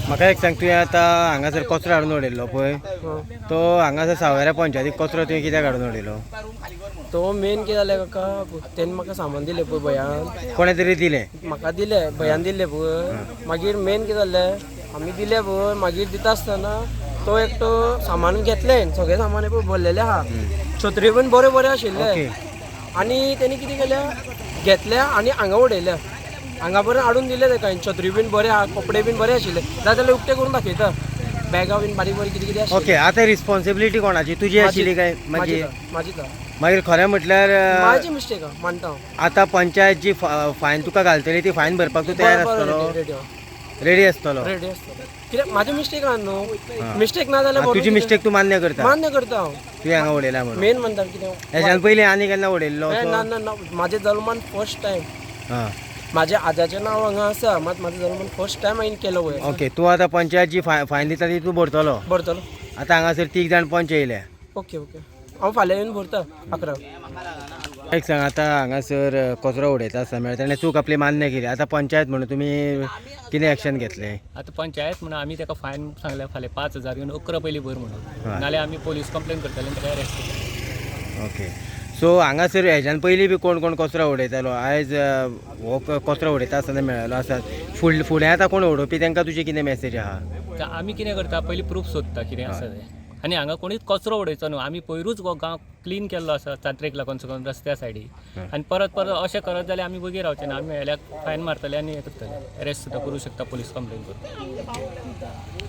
म्हाका एक सांग, तुवें आतां हांगासर कचरो हाडून उडयल्लो पळय, तो हांगासर सावयऱ्या पंचायतीक कचरो तुवें कित्याक हाडून उडयलो? तो मेन कितें जालें काका, तेणी म्हाका सामान दिलें पळय भयान, कोणे तरी दिलें म्हाका दिलें भयान दिलें पळय. मागीर मेन कितें जालें, आमी दिलें पळय, मागीर दिता आसतना तो एकटो सामान घेतलें, सगळें सामान पळय भरलेलें आहा, छत्री बीन बरे बरे आशिल्ले. आनी तेणी कितें केलें, घेतल्या आनी हांगा उडयल्या. हांगा बरें हाडून दिलें तेका, छत्री बीन बरे आहा, कपडे बीन बरे आशिल्ले. जाल्यार उक्ते करून दाखयता, बॅगा बीन बारीक बारीक कितें कितें आशिल्लें. ओके, आतां रिस्पॉन्सिबिलिटी कोणाची, तुजी आशिल्ली काय? मागीर माझी खरें म्हटल्यार माझी मिस्टेक आहा, मानता हांव. आतां पंचायत जी फायन तुका घालतली ती फायन भरपाक तूं तयार आसतलो, रेडी आसतलो? रेडी आसतलो. कित्याक म्हाजी मिस्टेक ना न्हू, मिस्टेक ना जाल्यार तुजी मिस्टेक तू मान्य करता हांव. तुवें हांगा उडयला म्हणून मेन म्हणटा कितें, हेज्यान पयलीं आनी केन्ना उडयल्लो? ना ना ना, म्हाज्या जल्मान फर्स्ट टायम. हां, म्हाज्या आजाचें नांव हांगा आसा, मात म्हाज्या जल्मान फर्स्ट टायम हांवें केलो वयर. ओके, तूं आतां पंचायत जी फायन दिता ती तूं भरतलो? भरतलो. आतां हांगासर 3 जाण पंच येयले. ओके ओके, हांव फाल्यां येवन भरता 11. एक सांग, आतां हांगासर कचरो उडयता आसता मेळटा ताणें चूक आपली मान्य केली, आतां पंचायत म्हणून तुमी कितें एक्शन घेतलें? आतां पंचायत म्हणून आमी ताका फायन सांगल्या फाल्यां 5,000 घेवन 11 पयलीं भर म्हणून, नाल्यार आमी पोलीस कंप्लेन करतले आनी ताका अरेस्ट करतले. ओके, सो हांगासर हेज्यान पयलीं बी कोण कोण कचरो उडयतालो, आयज हो कचरो उडयता आसतना मेळ्ळो आसा, फुडें आतां कोण उडोवपी तांकां तुजी कितें मॅसेज आहा? आमी कितें करता, पयलीं प्रूफ सोदता कितें आसा तें. आनी हांगा कोणीच कचरो उडयचो न्हू, आमी पयरूच हो गांव क्लीन केल्लो आसा चात्रेक लागून सकून रस्त्या सायडीक. आनी परत अशें करत जाल्यार आमी वगेर रावचे ना, आमी मेळ्ळ्याक फायन मारतले आनी हें करतले, अरेस्ट सुद्दां करूं शकता, पोलीस कंप्लेन करून.